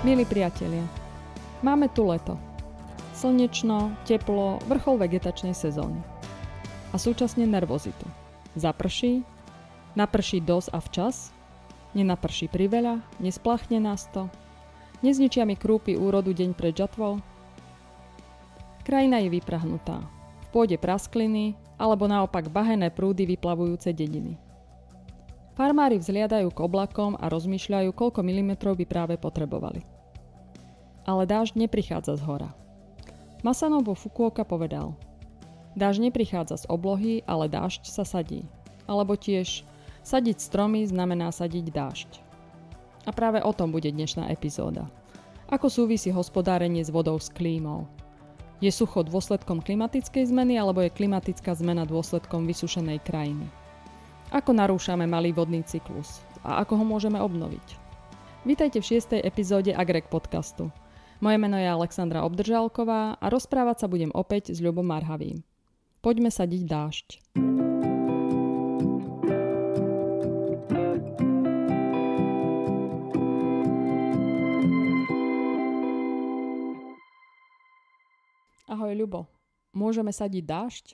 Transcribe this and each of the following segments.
Milí priatelia, máme tu leto. Slnečno, teplo, vrchol vegetačnej sezóny. A súčasne nervozitu. Zaprší, naprší dosť a včas, nenaprší priveľa, nesplachne nás to, nezničia mi krúpy úrodu deň pred žatvou. Krajina je vyprahnutá. V pôde praskliny, alebo naopak bahenné prúdy vyplavujúce dediny. Farmári vzliadajú k oblakom a rozmýšľajú, koľko milimetrov by práve potrebovali. Ale dážď neprichádza z hora. Masanobu Fukuoka povedal: dážď neprichádza z oblohy, ale dážď sa sadí. Alebo tiež, sadiť stromy znamená sadiť dážď. A práve o tom bude dnešná epizóda. Ako súvisí hospodárenie s vodou s klímou? Je sucho dôsledkom klimatickej zmeny, alebo je klimatická zmena dôsledkom vysušenej krajiny? Ako narúšame malý vodný cyklus? A ako ho môžeme obnoviť? Vítajte v 6. epizóde Agrek podcastu. Moje meno je Alexandra Obdržálková a rozprávať sa budem opäť s Ľubom Marhavým. Poďme sadiť dážď. Ahoj Ľubo, môžeme sadiť dážď?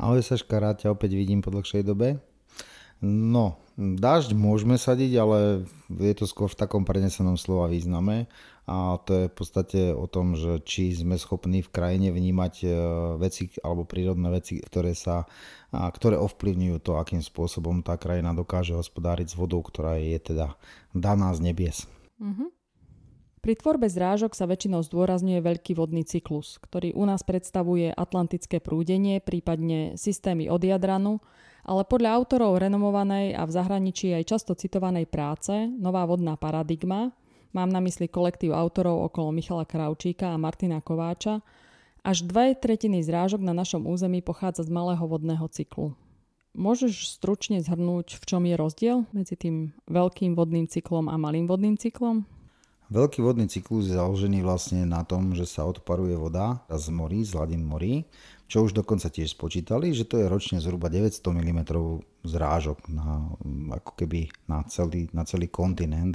Ahoj Saška, rád ťa opäť vidím po dlhšej dobe. No, dážď môžeme sadiť, ale je to skôr v takom prenesenom slova význame. A to je v podstate o tom, že či sme schopní v krajine vnímať veci alebo prírodné veci, ktoré ovplyvňujú to, akým spôsobom tá krajina dokáže hospodáriť s vodou, ktorá je teda daná z nebies. Pri tvorbe zrážok sa väčšinou zdôrazňuje veľký vodný cyklus, ktorý u nás predstavuje atlantické prúdenie, prípadne systémy od Jadranu, ale podľa autorov renomovanej a v zahraničí aj často citovanej práce Nová vodná paradigma, mám na mysli kolektív autorov okolo Michala Kravčíka a Martina Kováča, až 2/3 zrážok na našom území pochádza z malého vodného cyklu. Môžeš stručne zhrnúť, v čom je rozdiel medzi tým veľkým vodným cyklom a malým vodným cyklom? Veľký vodný cyklus je založený vlastne na tom, že sa odparuje voda z morí, z hladín morí, čo už dokonca tiež spočítali, že to je ročne zhruba 900 mm zrážok ako keby na celý kontinent.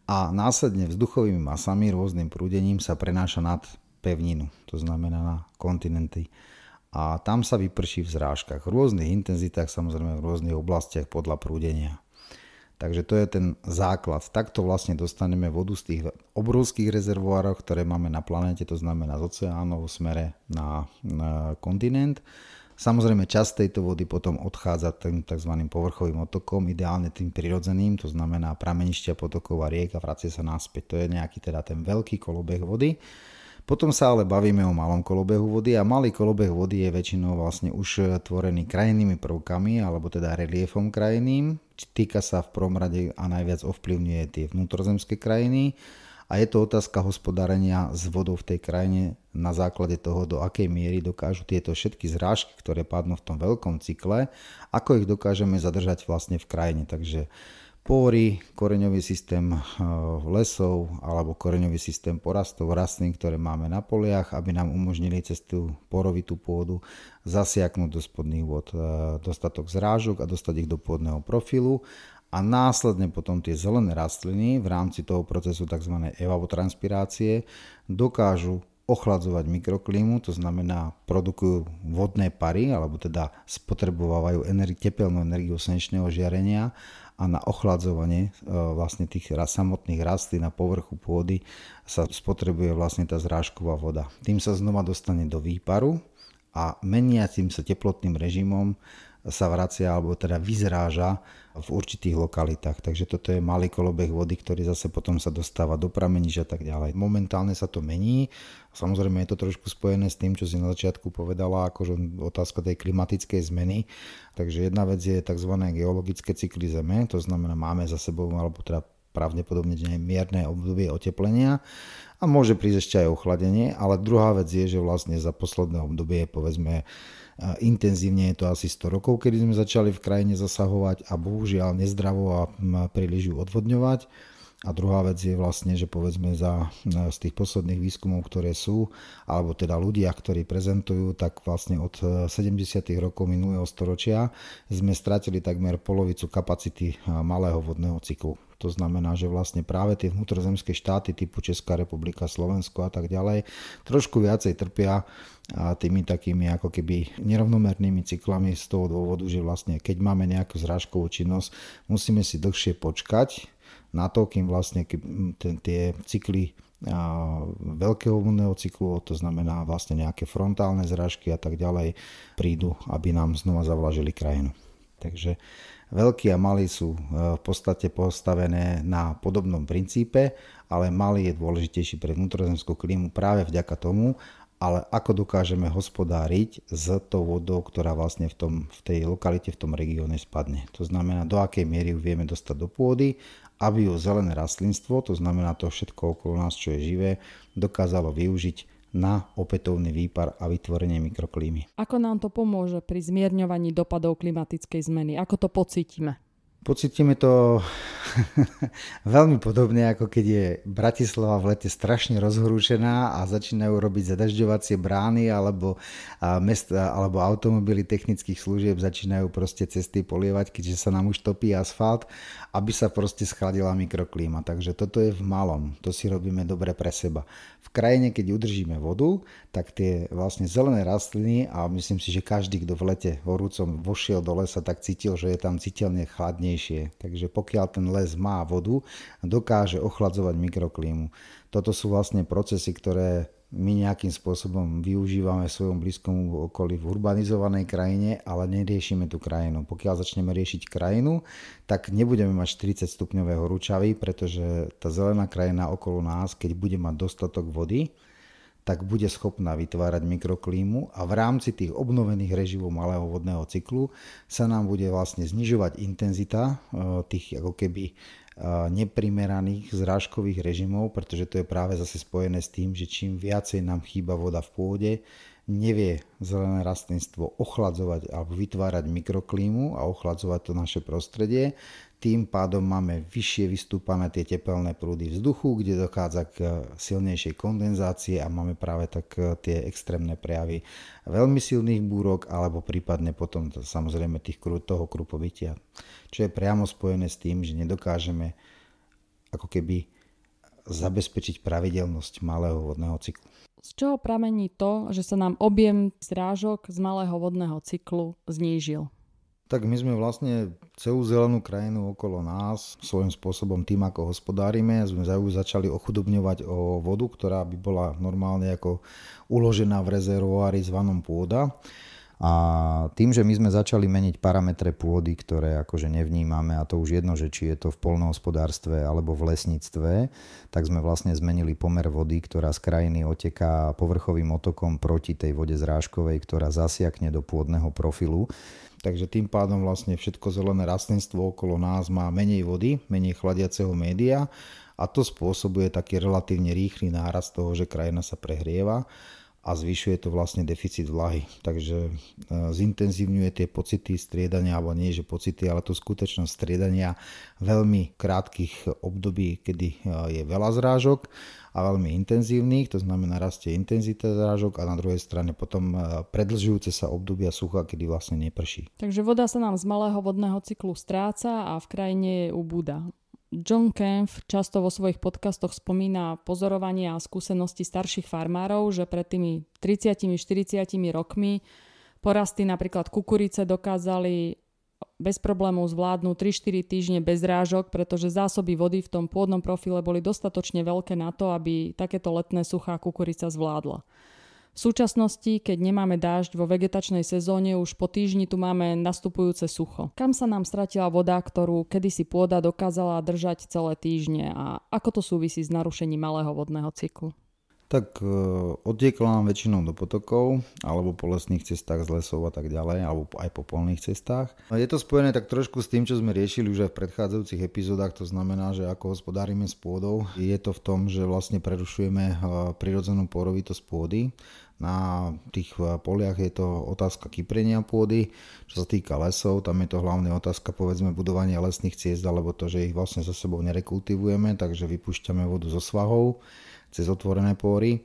A následne vzduchovými masami, rôznym prúdením sa prenáša nad pevninu, to znamená na kontinenty. A tam sa vyprší v zrážkach, v rôznych intenzitách, samozrejme v rôznych oblastiach podľa prúdenia. Takže to je ten základ. Takto vlastne dostaneme vodu z tých obrovských rezervoárov, ktoré máme na planéte, to znamená z oceánov v smere na kontinent. Samozrejme časť tejto vody potom odchádza tým tzv. Povrchovým odtokom, ideálne tým prirodzeným, to znamená pramenišťa potokov a riek a vracia sa naspäť. To je nejaký teda ten veľký kolobeh vody. Potom sa ale bavíme o malom kolobehu vody a malý kolobeh vody je väčšinou vlastne už tvorený krajinnými prvkami alebo teda reliefom krajinným. Týka sa v prvom rade a najviac ovplyvňuje tie vnútrozemské krajiny a je to otázka hospodárenia s vodou v tej krajine na základe toho, do akej miery dokážu tieto všetky zrážky, ktoré padnú v tom veľkom cykle, ako ich dokážeme zadržať vlastne v krajine. Takže póry, koreňový systém lesov alebo koreňový systém porastov rastlín, ktoré máme na poliach, aby nám umožnili cez tú porovitú pôdu zasiaknúť do spodných vôd dostatok zrážok a dostať ich do pôdneho profilu. A následne potom tie zelené rastliny v rámci toho procesu tzv. Evapotranspirácie dokážu ochladzovať mikroklímu, to znamená produkujú vodné pary alebo teda spotrebovávajú tepelnú energiu slnečného žiarenia a na ochladzovanie vlastne tých samotných rastlín na povrchu pôdy sa spotrebuje vlastne tá zrážková voda. Tým sa znova dostane do výparu a meniacim sa teplotným režimom sa vracia alebo teda vyzráža v určitých lokalitách. Takže toto je malý kolobeh vody, ktorý zase potom sa dostáva do prameniš a tak ďalej. Momentálne sa to mení. Samozrejme je to trošku spojené s tým, čo si na začiatku povedala, akože otázka tej klimatickej zmeny. Takže jedna vec je tzv. Geologické cykly Zeme, to znamená máme za sebou alebo teda pravdepodobne mierne obdobie oteplenia a môže prísť ešte aj ochladenie, ale druhá vec je, že vlastne za posledné obdobie povedzme intenzívne je to asi 100 rokov, kedy sme začali v krajine zasahovať a bohužiaľ nezdravo a príliš ju odvodňovať. A druhá vec je vlastne, že povedzme z tých posledných výskumov, ktoré sú, alebo teda ľudia, ktorí prezentujú, tak vlastne od 70. rokov minulého storočia sme stratili takmer polovicu kapacity malého vodného cyklu. To znamená, že vlastne práve tie vnútrozemské štáty typu Česká republika, Slovensko a tak ďalej trošku viacej trpia tými takými ako keby nerovnomernými cyklami z toho dôvodu, že vlastne keď máme nejakú zrážkovú činnosť, musíme si dlhšie počkať na to, kým vlastne tie cykly veľkého vodného cyklu, to znamená vlastne nejaké frontálne zrážky a tak ďalej, prídu, aby nám znova zavlažili krajinu. Takže veľkí a malí sú v podstate postavené na podobnom princípe, ale malý je dôležitejší pre vnútrozemskú klímu práve vďaka tomu, ale ako dokážeme hospodáriť s tou vodou, ktorá vlastne v tej lokalite, v tom regióne spadne. To znamená, do akej miery ju vieme dostať do pôdy, aby ju zelené rastlinstvo, to znamená to všetko okolo nás, čo je živé, dokázalo využiť na opätovný výpar a vytvorenie mikroklímy. Ako nám to pomôže pri zmierňovaní dopadov klimatickej zmeny? Ako to pocítime? Pocítime to veľmi podobne, ako keď je Bratislava v lete strašne rozhorúčená a začínajú robiť zadažďovacie brány alebo automobily technických služieb začínajú proste cesty polievať, keďže sa nám už topí asfalt, aby sa proste schladila mikroklíma. Takže toto je v malom, to si robíme dobre pre seba. V krajine, keď udržíme vodu, tak tie vlastne zelené rastliny, a myslím si, že každý, kto v lete horúcom vošiel do lesa, tak cítil, že je tam citeľne chladnejšie. Takže pokiaľ ten les má vodu, dokáže ochladzovať mikroklímu. Toto sú vlastne procesy, ktoré my nejakým spôsobom využívame v svojom blízkom okolí v urbanizovanej krajine, ale neriešime tú krajinu. Pokiaľ začneme riešiť krajinu, tak nebudeme mať 40 stupňové horúčavy, pretože tá zelená krajina okolo nás, keď bude mať dostatok vody, tak bude schopná vytvárať mikroklímu a v rámci tých obnovených režimov malého vodného cyklu sa nám bude vlastne znižovať intenzita tých ako keby neprimeraných zrážkových režimov, pretože to je práve zase spojené s tým, že čím viacej nám chýba voda v pôde, nevie zelené rastlinstvo ochladzovať alebo vytvárať mikroklímu a ochladzovať to naše prostredie. Tým pádom máme vyššie vystúpané tie tepelné prúdy vzduchu, kde dochádza k silnejšej kondenzácii a máme práve tak tie extrémne prejavy veľmi silných búrok alebo prípadne potom samozrejme toho krupobytia, čo je priamo spojené s tým, že nedokážeme ako keby zabezpečiť pravidelnosť malého vodného cyklu. Z čoho pramení to, že sa nám objem zrážok z malého vodného cyklu znížil? Tak my sme vlastne celú zelenú krajinu okolo nás svojím spôsobom tým, ako hospodárime, sme začali ochudobňovať o vodu, ktorá by bola normálne ako uložená v rezervoári zvanom pôda. A tým, že my sme začali meniť parametre pôdy, ktoré akože nevnímame, a to už jedno, že či je to v poľnohospodárstve alebo v lesníctve, tak sme vlastne zmenili pomer vody, ktorá z krajiny oteká povrchovým otokom proti tej vode zrážkovej, ktorá zasiakne do pôdneho profilu. Takže tým pádom vlastne všetko zelené rastlinstvo okolo nás má menej vody, menej chladiaceho média a to spôsobuje taký relatívne rýchly nárast toho, že krajina sa prehrieva a zvyšuje to vlastne deficit vlahy. Takže zintenzívňuje tie pocity striedania, alebo nie že pocity, ale tú skutočnosť striedania veľmi krátkych období, kedy je veľa zrážok a veľmi intenzívnych, to znamená rastie intenzita zrážok a na druhej strane potom predĺžujúce sa obdobia sucha, kedy vlastne neprší. Takže voda sa nám z malého vodného cyklu stráca a v krajine ubúda. John Kempf často vo svojich podcastoch spomína pozorovania a skúsenosti starších farmárov, že pred tými 30-40 rokmi porasty napríklad kukurice dokázali bez problémov zvládnuť 3-4 týždne bez zrážok, pretože zásoby vody v tom pôdnom profile boli dostatočne veľké na to, aby takéto letné suchá kukurica zvládla. V súčasnosti, keď nemáme dážď vo vegetačnej sezóne, už po týždni tu máme nastupujúce sucho. Kam sa nám stratila voda, ktorú kedysi pôda dokázala držať celé týždne a ako to súvisí s narušením malého vodného cyklu? Tak odtiekla nám väčšinou do potokov alebo po lesných cestách z lesov a tak ďalej, alebo aj po polných cestách. Je to spojené tak trošku s tým, čo sme riešili už aj v predchádzajúcich epizódach, to znamená, že ako hospodárime s pôdou. Je to v tom, že vlastne prerušujeme prirodzenú porovitosť pôdy. Na tých poliach je to otázka kyprenia pôdy. Čo sa týka lesov, tam je to hlavne otázka povedzme budovania lesných ciest, alebo to, že ich vlastne za sebou nerekultivujeme, takže vypúšťame vodu zo svahov cez otvorené pory.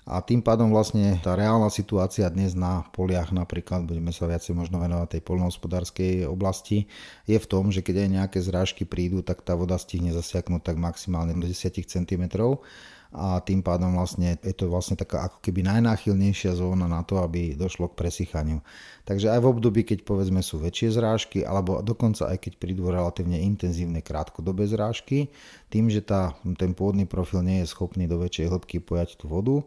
A tým pádom vlastne tá reálna situácia dnes na poliach, napríklad budeme sa viacej možno venovať tej poľnohospodárskej oblasti, je v tom, že keď aj nejaké zrážky prídu, tak tá voda stihne zasiaknúť tak maximálne do 10 cm. A tým pádom vlastne je to vlastne taká ako keby najnáchylnejšia zóna na to, aby došlo k presychaniu. Takže aj v období, keď povedzme sú väčšie zrážky, alebo dokonca aj keď prídu relatívne intenzívne krátkodobé zrážky, tým, že ten pôdny profil nie je schopný do väčšej hĺbky pojať tú vodu,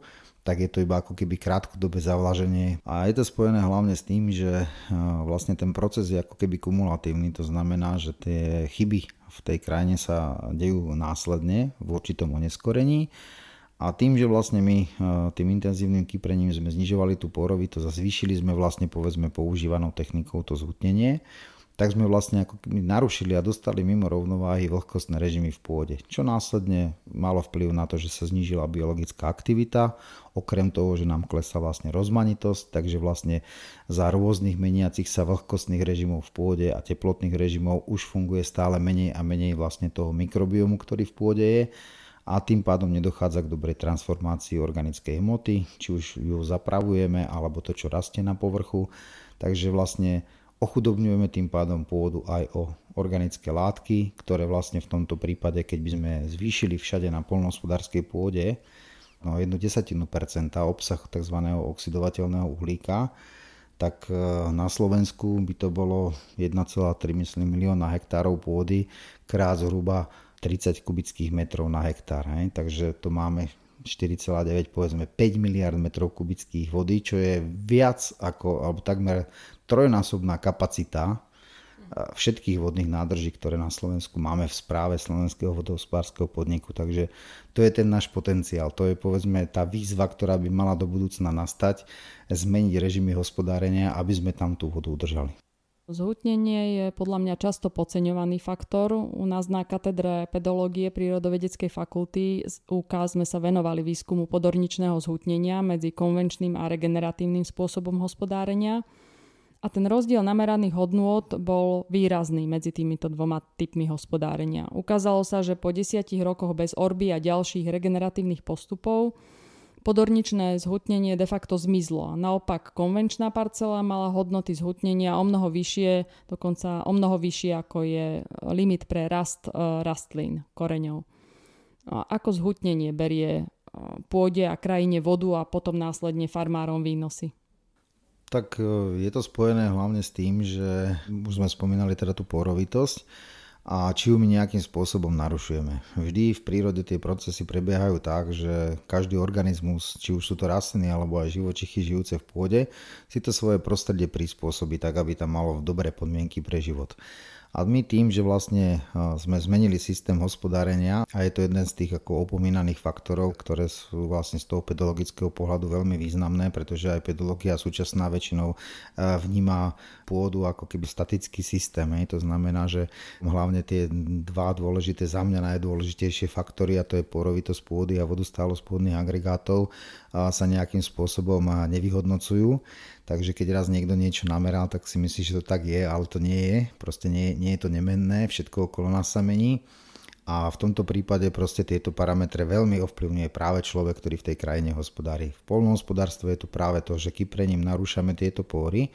tak je to iba ako keby krátkodobé zavlaženie. A je to spojené hlavne s tým, že vlastne ten proces je ako keby kumulatívny, to znamená, že tie chyby v tej krajine sa dejú následne v určitom oneskorení a tým, že vlastne my tým intenzívnym kyprením sme znižovali tú porovitosť a zvýšili sme vlastne povedzme používanou technikou to zhutnenie, tak sme vlastne ako keby narušili a dostali mimo rovnováhy vlhkostné režimy v pôde, čo následne malo vplyv na to, že sa znížila biologická aktivita, okrem toho, že nám klesá vlastne rozmanitosť, takže vlastne za rôznych meniacich sa vlhkostných režimov v pôde a teplotných režimov už funguje stále menej a menej vlastne toho mikrobiomu, ktorý v pôde je a tým pádom nedochádza k dobrej transformácii organickej hmoty, či už ju zapravujeme alebo to, čo rastie na povrchu, takže vlastne ochudobňujeme tým pádom pôdu aj o organické látky, ktoré vlastne v tomto prípade, keď by sme zvýšili všade na poľnohospodárskej pôde no 0,1% obsah tzv. Oxidovateľného uhlíka, tak na Slovensku by to bolo 1,3 milióna hektárov pôdy krát zhruba 30 kubických metrov na hektár. Takže to máme 4,9 povedzme 5 miliard metrov kubických vody, čo je viac ako, alebo takmer trojnásobná kapacita všetkých vodných nádrží, ktoré na Slovensku máme v správe Slovenského vodohospodárskeho podniku. Takže to je ten náš potenciál. To je povedzme tá výzva, ktorá by mala do budúcna nastať, zmeniť režimy hospodárenia, aby sme tam tú vodu udržali. Zhutnenie je podľa mňa často podceňovaný faktor. U nás na katedre pedológie Prírodovedeckej fakulty UK sme sa venovali výskumu podorničného zhutnenia medzi konvenčným a regeneratívnym spôsobom hospodárenia. A ten rozdiel nameraných hodnôt bol výrazný medzi týmito dvoma typmi hospodárenia. Ukázalo sa, že po 10 rokoch bez orby a ďalších regeneratívnych postupov podorničné zhutnenie de facto zmizlo. Naopak konvenčná parcela mala hodnoty zhutnenia o mnoho vyššie, dokonca o mnoho vyššie ako je limit pre rast rastlín, koreňov. A ako zhutnenie berie pôde a krajine vodu a potom následne farmárom výnosy? Tak je to spojené hlavne s tým, že už sme spomínali teda tú porovitosť a či ju my nejakým spôsobom narušujeme. Vždy v prírode tie procesy prebiehajú tak, že každý organizmus, či už sú to rastliny alebo aj živočichy žijúce v pôde, si to svoje prostredie prispôsobí tak, aby tam malo dobré podmienky pre život. A my tým, že vlastne sme zmenili systém hospodárenia a je to jeden z tých ako opomínaných faktorov, ktoré sú vlastne z toho pedologického pohľadu veľmi významné, pretože aj pedológia súčasná väčšinou vníma pôdu ako keby statický systém. To znamená, že hlavne tie dva dôležité, za mňa najdôležitejšie faktory, a to je porovitosť pôdy a vodostálosť pôdnych agregátov, sa nejakým spôsobom nevyhodnocujú. Takže keď raz niekto niečo nameral, tak si myslí, že to tak je, ale to nie je. Proste nie je to nemenné, všetko okolo nás sa mení. A v tomto prípade proste tieto parametre veľmi ovplyvňuje práve človek, ktorý v tej krajine hospodári. V poľnohospodárstve je to práve to, že kyprením narúšame tieto pory.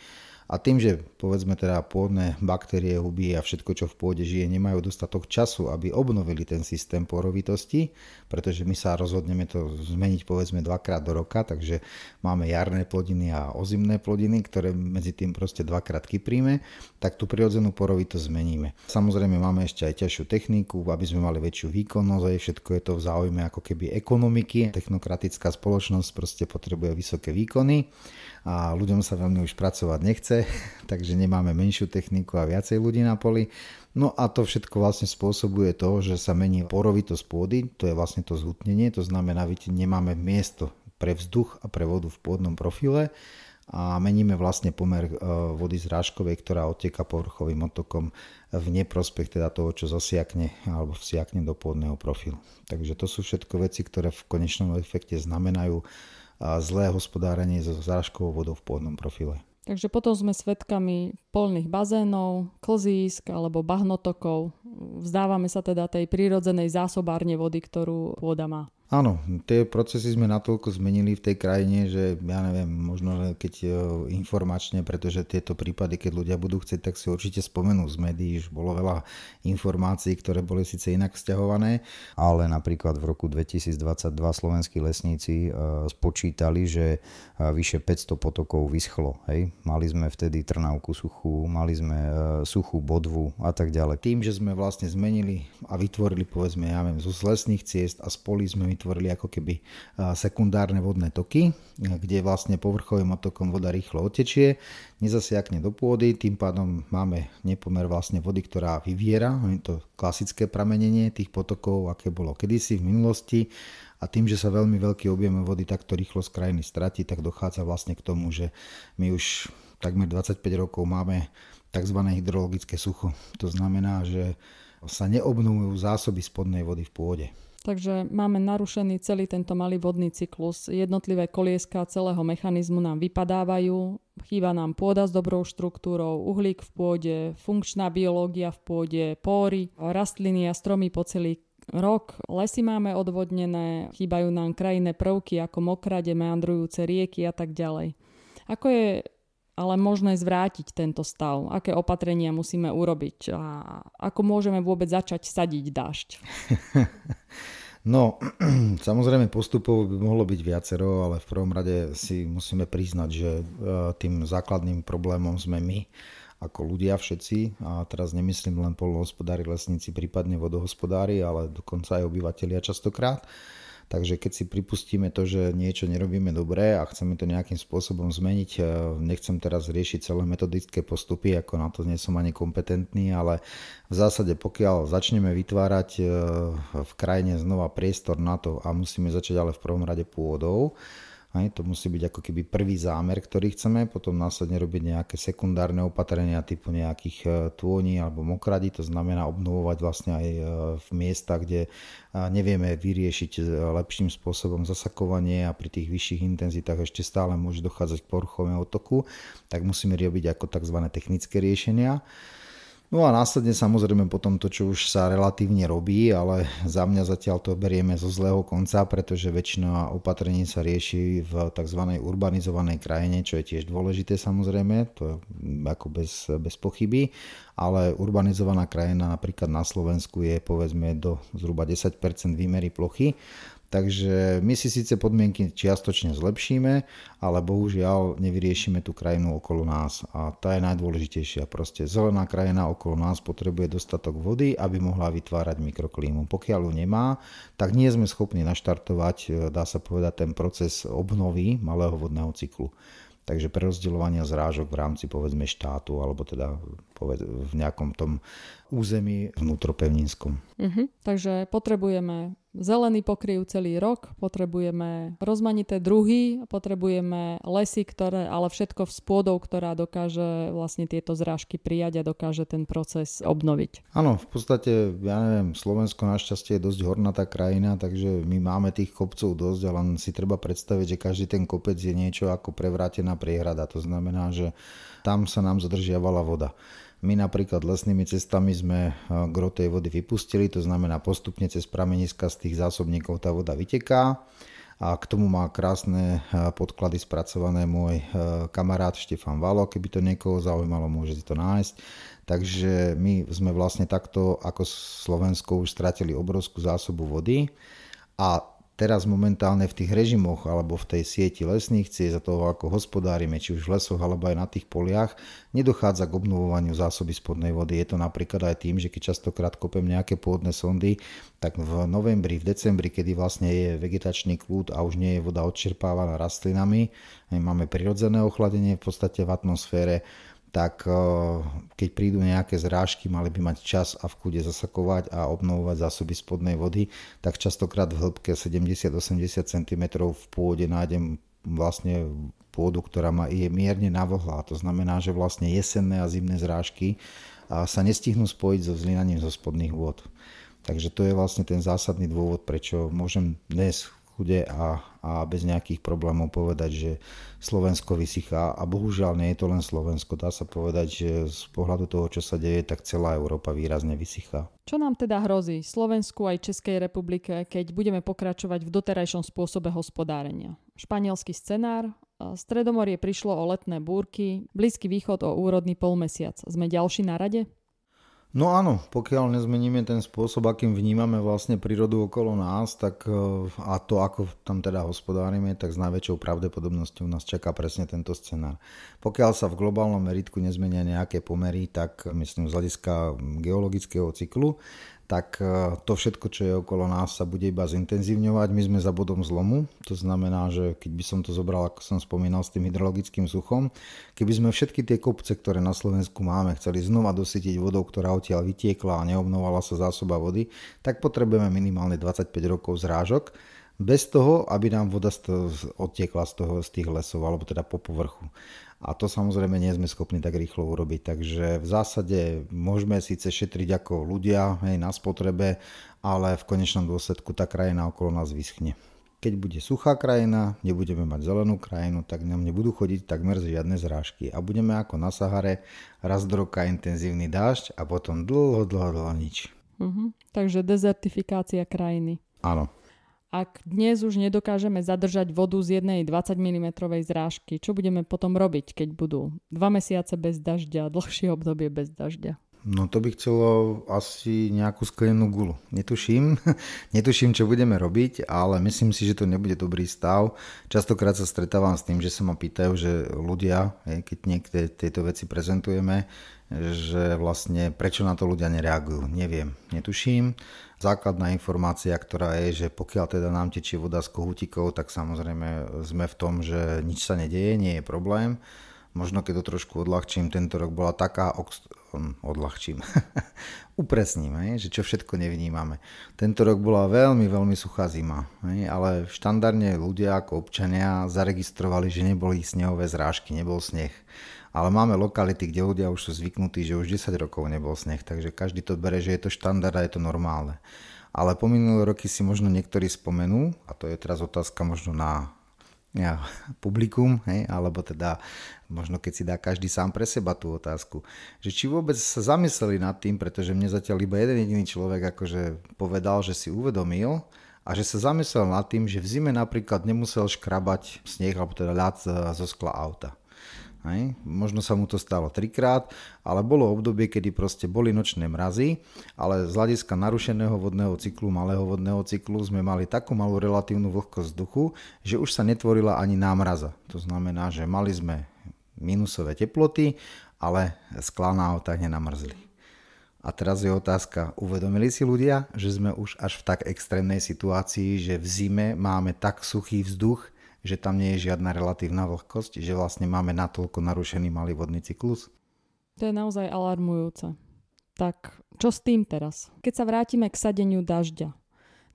A tým, že povedzme teda pôdne baktérie, huby a všetko, čo v pôde žije, nemajú dostatok času, aby obnovili ten systém porovitosti, pretože my sa rozhodneme to zmeniť povedzme dvakrát do roka, takže máme jarné plodiny a ozimné plodiny, ktoré medzi tým proste dvakrát kypríme, tak tú prirodzenú porovitosť zmeníme. Samozrejme máme ešte aj ťažšiu techniku, aby sme mali väčšiu výkonnosť, aj všetko je to v záujme ako keby ekonomiky. Technokratická spoločnosť proste potrebuje vysoké výkony a ľuďom sa veľmi už pracovať nechce, takže nemáme menšiu techniku a viacej ľudí na poli. No a to všetko vlastne spôsobuje to, že sa mení porovitosť pôdy, to je vlastne to zhutnenie, to znamená, že nemáme miesto pre vzduch a pre vodu v pôdnom profile a meníme vlastne pomer vody zrážkovej, ktorá odteká povrchovým odtokom v neprospech teda toho, čo zasiakne alebo vsiakne do pôdneho profilu. Takže to sú všetko veci, ktoré v konečnom efekte znamenajú zlé hospodárenie so zrážkovou vodou v pôdnom profile. Takže potom sme svedkami poľných bazénov, klzísk alebo bahnotokov. Vzdávame sa teda tej prírodzenej zásobárne vody, ktorú pôda má. Áno, tie procesy sme natoľko zmenili v tej krajine, že ja neviem, možno keď informačne, pretože tieto prípady, keď ľudia budú chcieť, tak si určite spomenú z médií, už bolo veľa informácií, ktoré boli síce inak vzťahované, ale napríklad v roku 2022 slovenskí lesníci spočítali, že vyše 500 potokov vyschlo. Hej? Mali sme vtedy Trnavku suchú, mali sme suchú Bodvu a tak ďalej. Tým, že sme vlastne zmenili a vytvorili, povedzme, ja neviem, zo lesných ciest a z polí sme vytvorili ako keby sekundárne vodné toky, kde vlastne povrchovým otokom voda rýchlo odtečie, nezasiakne do pôdy, tým pádom máme nepomer vlastne vody, ktorá vyviera, je to klasické pramenenie tých potokov, aké bolo kedysi v minulosti, a tým, že sa veľmi veľký objem vody takto rýchlo z krajiny stratí, tak dochádza vlastne k tomu, že my už takmer 25 rokov máme tzv. Hydrologické sucho. To znamená, že sa neobnovujú zásoby spodnej vody v pôde. Takže máme narušený celý tento malý vodný cyklus. Jednotlivé kolieska celého mechanizmu nám vypadávajú, chýba nám pôda s dobrou štruktúrou, uhlík v pôde, funkčná biológia v pôde, póry, rastliny a stromy po celý rok. Lesy máme odvodnené, chýbajú nám krajinné prvky ako mokrade, meandrujúce rieky a tak ďalej. Ako je ale možné zvrátiť tento stav? Aké opatrenia musíme urobiť? A ako môžeme vôbec začať sadiť dážď? No, samozrejme postupov by mohlo byť viacero, ale v prvom rade si musíme priznať, že tým základným problémom sme my, ako ľudia všetci. A teraz nemyslím len poľnohospodári, lesníci, prípadne vodohospodári, ale dokonca aj obyvatelia častokrát. Takže keď si pripustíme to, že niečo nerobíme dobre a chceme to nejakým spôsobom zmeniť, nechcem teraz riešiť celé metodické postupy, ako na to nie som ani kompetentný, ale v zásade pokiaľ začneme vytvárať v krajine znova priestor na to a musíme začať ale v prvom rade pôdou, to musí byť ako keby prvý zámer, ktorý chceme, potom následne robiť nejaké sekundárne opatrenia typu nejakých tôní alebo mokradí, to znamená obnovovať vlastne aj v miestach, kde nevieme vyriešiť lepším spôsobom zasakovanie a pri tých vyšších intenzitách ešte stále môže dochádzať k povrchovému otoku, tak musíme robiť ako tzv. Technické riešenia. No a následne samozrejme potom to, čo už sa relatívne robí, ale za mňa zatiaľ to berieme zo zlého konca, pretože väčšina opatrení sa rieši v tzv. Urbanizovanej krajine, čo je tiež dôležité samozrejme, to je ako bez pochyby, ale urbanizovaná krajina napríklad na Slovensku je povedzme do zhruba 10% výmery plochy. Takže my si síce podmienky čiastočne zlepšíme, ale bohužiaľ nevyriešime tú krajinu okolo nás a tá je najdôležitejšia. Proste zelená krajina okolo nás potrebuje dostatok vody, aby mohla vytvárať mikroklímu. Pokiaľ ju nemá, tak nie sme schopní naštartovať, dá sa povedať, ten proces obnovy malého vodného cyklu. Takže prerozdeľovania zrážok v rámci povedzme štátu alebo teda v nejakom tom území vnútropevnínskom. Takže potrebujeme zelený pokryv celý rok, potrebujeme rozmanité druhy, potrebujeme lesy, ale všetko s pôdou, ktorá dokáže vlastne tieto zrážky prijať a dokáže ten proces obnoviť. Áno, v podstate, ja neviem, Slovensko našťastie je dosť hornatá krajina, takže my máme tých kopcov dosť, ale len si treba predstaviť, že každý ten kopec je niečo ako prevrátená priehrada. To znamená, že tam sa nám zadržiavala voda. My napríklad lesnými cestami sme gro tej vody vypustili, to znamená postupne cez prameniska z tých zásobníkov tá voda vyteká a k tomu má krásne podklady spracované môj kamarát Štefan Valo, keby to niekoho zaujímalo, môže si to nájsť. Takže my sme vlastne takto ako Slovensko už stratili obrovskú zásobu vody a teraz momentálne v tých režimoch alebo v tej sieti lesných ciest za toho, ako hospodárime, či už v lesoch alebo aj na tých poliach, nedochádza k obnovovaniu zásoby spodnej vody. Je to napríklad aj tým, že keď častokrát kopem nejaké pôdne sondy, tak v novembri, v decembri, kedy vlastne je vegetačný kľud a už nie je voda odčerpávaná rastlinami, máme prirodzené ochladenie v podstate v atmosfére, tak keď prídu nejaké zrážky, mali by mať čas a v kľude zasakovať a obnovovať zásoby spodnej vody, tak častokrát v hĺbke 70-80 cm v pôde nájdem vlastne pôdu, ktorá je mierne navlhlá. To znamená, že vlastne jesenné a zimné zrážky sa nestihnú spojiť so vzlinaním zo spodných vôd. Takže to je vlastne ten zásadný dôvod, prečo môžem dnes kľude a bez nejakých problémov povedať, že Slovensko vysychá. A bohužiaľ nie je to len Slovensko. Dá sa povedať, že z pohľadu toho, čo sa deje, tak celá Európa výrazne vysychá. Čo nám teda hrozí Slovensku aj Českej republike, keď budeme pokračovať v doterajšom spôsobe hospodárenia? Španielský scenár, Stredomorie prišlo o letné búrky, Blízky východ o úrodný polmesiac. Sme ďalší na rade? No áno, pokiaľ nezmeníme ten spôsob, akým vnímame vlastne prírodu okolo nás, tak a to, ako tam teda hospodárime, tak s najväčšou pravdepodobnosťou nás čaká presne tento scenár. Pokiaľ sa v globálnom meritku nezmenia nejaké pomery, tak myslím z hľadiska geologického cyklu, tak to všetko, čo je okolo nás, sa bude iba zintenzívňovať. My sme za bodom zlomu, to znamená, že keď by som to zobral, ako som spomínal, s tým hydrologickým suchom, keby sme všetky tie kopce, ktoré na Slovensku máme, chceli znova dosytiť vodou, ktorá odtiaľ vytiekla a neobnovala sa zásoba vody, tak potrebujeme minimálne 25 rokov zrážok, bez toho, aby nám voda odtiekla z tých lesov, alebo teda po povrchu. A to samozrejme nie sme schopní tak rýchlo urobiť. Takže v zásade môžeme síce šetriť ako ľudia, hej, na spotrebe, ale v konečnom dôsledku tá krajina okolo nás vyschne. Keď bude suchá krajina, nebudeme mať zelenú krajinu, tak nám nebudú chodiť takmer žiadne zrážky. A budeme ako na Sahare, raz do roka intenzívny dážď a potom dlho nič. Takže dezertifikácia krajiny. Áno. Ak dnes už nedokážeme zadržať vodu z jednej 20 mm zrážky, čo budeme potom robiť, keď budú 2 mesiace bez dažďa, dlhšie obdobie bez dažďa? No to by chcelo asi nejakú sklenenú gulu. Netuším, čo budeme robiť, ale myslím si, že to nebude dobrý stav. Častokrát sa stretávam s tým, že sa ma pýtajú, že ľudia, keď niekde tieto veci prezentujeme, že vlastne prečo na to ľudia nereagujú. Neviem, netuším. Základná informácia, ktorá je, že pokiaľ teda nám tečie voda z kohútikov, tak samozrejme sme v tom, že nič sa nedeje, nie je problém. Možno keď to trošku odľahčím, tento rok bola taká upresním, že čo všetko nevnímame. Tento rok bola veľmi, veľmi suchá zima, ale štandardne ľudia ako občania zaregistrovali, že neboli snehové zrážky, nebol sneh. Ale máme lokality, kde ľudia už sú zvyknutí, že už 10 rokov nebol sneh, takže každý to bere, že je to štandard a je to normálne. Ale po minulé roky si možno niektorí spomenú, a to je teraz otázka možno na publikum, alebo teda možno keď si dá každý sám pre seba tú otázku, že či vôbec sa zamysleli nad tým, pretože mne zatiaľ iba jeden jediný človek akože povedal, že si uvedomil a že sa zamyslel nad tým, že v zime napríklad nemusel škrabať sneh alebo teda ľad zo skla auta. Možno sa mu to stalo 3-krát, ale bolo obdobie, kedy proste boli nočné mrazy, ale z hľadiska narušeného vodného cyklu, malého vodného cyklu sme mali takú malú relatívnu vlhkosť vzduchu, že už sa netvorila ani námraza. To znamená, že mali sme minusové teploty, ale sklá na autách nenamrzli. A teraz je otázka, uvedomili si ľudia, že sme už až v tak extrémnej situácii, že v zime máme tak suchý vzduch, že tam nie je žiadna relatívna vlhkosť, že vlastne máme natoľko narušený malý vodný cyklus? To je naozaj alarmujúce. Tak čo s tým teraz? Keď sa vrátime k sadeniu dažďa,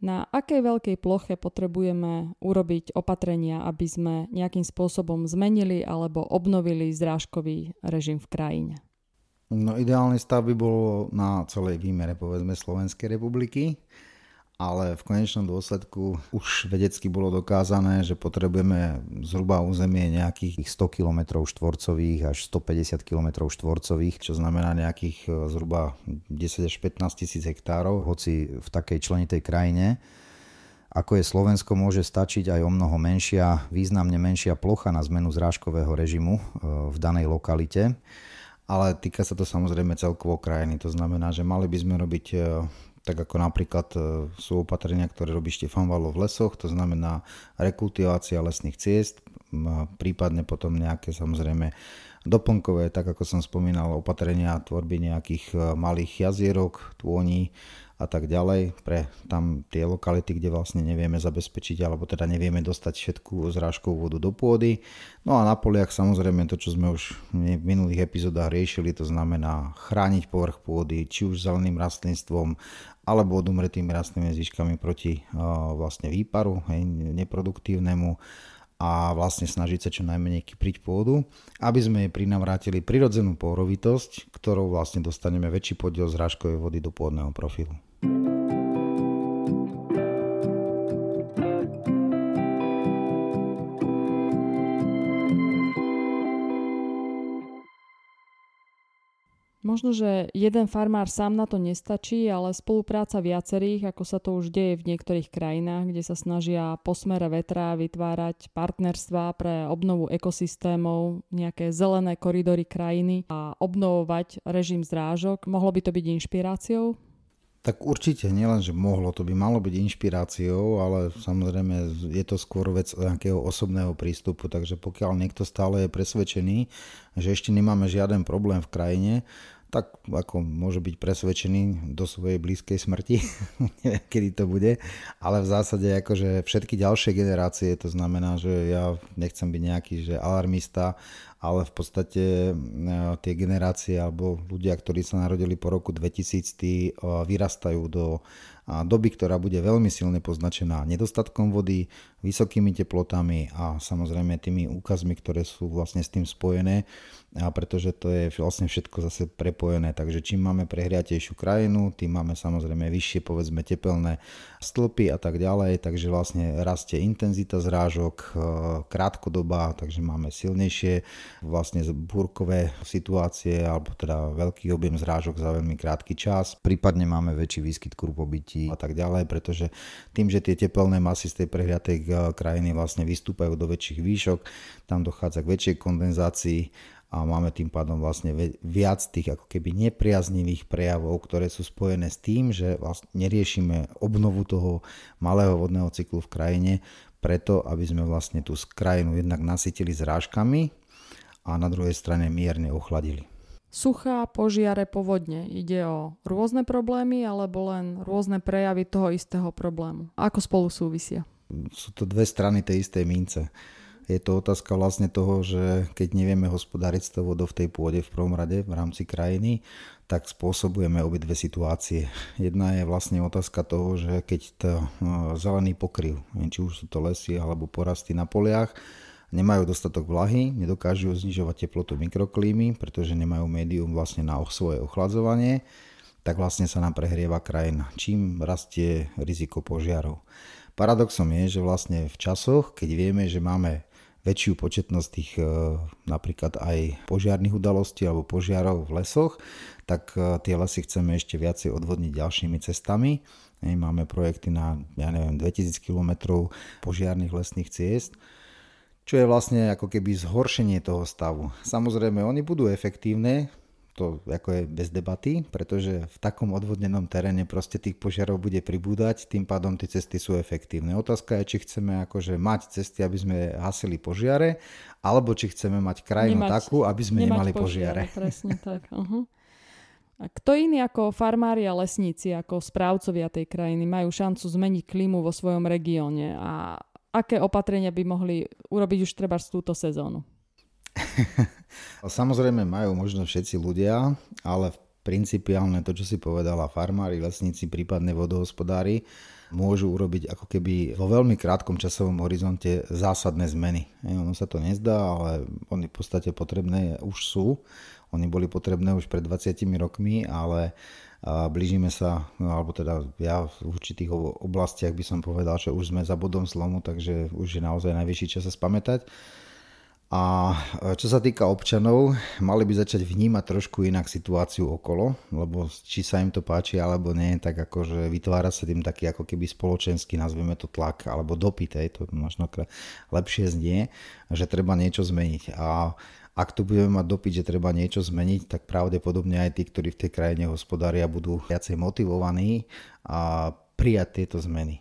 na akej veľkej ploche potrebujeme urobiť opatrenia, aby sme nejakým spôsobom zmenili alebo obnovili zrážkový režim v krajine? No ideálny stav by bolo na celej výmere, povedzme, Slovenskej republiky. Ale v konečnom dôsledku už vedecky bolo dokázané, že potrebujeme zhruba územie nejakých 100 km štvorcových až 150 km štvorcových, čo znamená nejakých zhruba 10 až 15 tisíc hektárov, hoci v takej členitej krajine, ako je Slovensko, môže stačiť aj o mnoho menšia, významne menšia plocha na zmenu zrážkového režimu v danej lokalite. Ale týka sa to samozrejme celkovo krajiny, to znamená, že mali by sme robiť tak ako napríklad sú opatrenia, ktoré robí Štefan Valo v lesoch, to znamená rekultivácia lesných ciest, prípadne potom nejaké samozrejme doplnkové, tak ako som spomínal, opatrenia tvorby nejakých malých jazierok, tôní a tak ďalej pre tam tie lokality, kde vlastne nevieme zabezpečiť alebo teda nevieme dostať všetku zrážkovú vodu do pôdy. No a na poliach samozrejme to, čo sme už v minulých epizódach riešili, to znamená chrániť povrch pôdy, či už zeleným rastlinstvom alebo odumretými rastlinnými zvyškami proti vlastne výparu, neproduktívnemu, a vlastne snažiť sa čo najmenej kypriť pôdu, aby sme jej prinavrátili prirodzenú porovitosť, ktorou vlastne dostaneme väčší podiel zrážkovej vody do pôdneho profilu. Možno, že jeden farmár sám na to nestačí, ale spolupráca viacerých, ako sa to už deje v niektorých krajinách, kde sa snažia po smere vetra vytvárať partnerstvá pre obnovu ekosystémov, nejaké zelené koridory krajiny a obnovovať režim zrážok. Mohlo by to byť inšpiráciou? Tak určite, nielen, že mohlo, to by malo byť inšpiráciou, ale samozrejme je to skôr vec nejakého osobného prístupu, takže pokiaľ niekto stále je presvedčený, že ešte nemáme žiaden problém v krajine, tak ako môže byť presvedčený do svojej blízkej smrti, neviem, kedy to bude, ale v zásade akože všetky ďalšie generácie, to znamená, že ja nechcem byť nejaký že alarmista, ale v podstate tie generácie alebo ľudia, ktorí sa narodili po roku 2000, tí vyrastajú do doby, ktorá bude veľmi silne poznačená nedostatkom vody, vysokými teplotami a samozrejme tými úkazmi, ktoré sú vlastne s tým spojené, a pretože to je vlastne všetko zase prepojené. Takže čím máme prehriatejšiu krajinu, tým máme samozrejme vyššie povedzme tepelné stĺpy a tak ďalej, takže vlastne rastie intenzita zrážok, krátkodobá, takže máme silnejšie vlastne búrkové situácie alebo teda veľký objem zrážok za veľmi krátky čas. Prípadne máme väčší výskyt krupobytí a tak ďalej, pretože tým, že tie tepelné masy z tej prehriatej krajiny vlastne vystúpajú do väčších výšok, tam dochádza k väčšej kondenzácii a máme tým pádom vlastne viac tých ako keby nepriaznivých prejavov, ktoré sú spojené s tým, že vlastne neriešime obnovu toho malého vodného cyklu v krajine, preto aby sme vlastne tú krajinu jednak nasytili zrážkami a na druhej strane mierne ochladili. Suchá, požiare, povodne. Ide o rôzne problémy alebo len rôzne prejavy toho istého problému? Ako spolu súvisia? Sú to dve strany tej istej mince. Je to otázka vlastne toho, že keď nevieme hospodáriť s tou vodou v tej pôde v prvom rade v rámci krajiny, tak spôsobujeme obidve situácie. Jedna je vlastne otázka toho, že keď to zelený pokryv, či už sú to lesy alebo porasty na poliach, nemajú dostatok vlahy, nedokážu znižovať teplotu mikroklímy, pretože nemajú médium vlastne na svoje ochladzovanie, tak vlastne sa nám prehrieva krajina, čím rastie riziko požiarov. Paradoxom je, že vlastne v časoch, keď vieme, že máme väčšiu početnosť tých napríklad aj požiarnych udalostí alebo požiarov v lesoch, tak tie lesy chceme ešte viacej odvodniť ďalšími cestami. Máme projekty na 2000 km požiarnych lesných ciest, čo je vlastne ako keby zhoršenie toho stavu. Samozrejme, oni budú efektívne, to ako je bez debaty, pretože v takom odvodnenom teréne proste tých požiarov bude pribúdať, tým pádom tie cesty sú efektívne. Otázka je, či chceme akože mať cesty, aby sme hasili požiare, alebo či chceme mať krajinu takú, aby sme nemali požiare. Presne tak. A kto iný ako farmári a lesníci, ako správcovia tej krajiny majú šancu zmeniť klímu vo svojom regióne a aké opatrenia by mohli urobiť už treba z túto sezónu? Samozrejme majú možno všetci ľudia, ale principiálne to, čo si povedala, farmári, lesníci, prípadne vodohospodári, môžu urobiť ako keby vo veľmi krátkom časovom horizonte zásadné zmeny. Ono sa to nezdá, ale oni v podstate potrebné už sú. Oni boli potrebné už pred 20 rokmi, ale blížime sa, alebo teda ja v určitých oblastiach by som povedal, že už sme za bodom zlomu, takže už je naozaj najvyšší čas sa spamätať. A čo sa týka občanov, mali by začať vnímať trošku inak situáciu okolo, lebo či sa im to páči alebo nie, tak akože vytvára sa tým taký ako keby spoločenský, nazveme to tlak, alebo dopyt, to možno lepšie znie, že treba niečo zmeniť. A ak tu budeme mať dopyt, že treba niečo zmeniť, tak pravdepodobne aj tí, ktorí v tej krajine hospodária, budú viacej motivovaní a prijať tieto zmeny.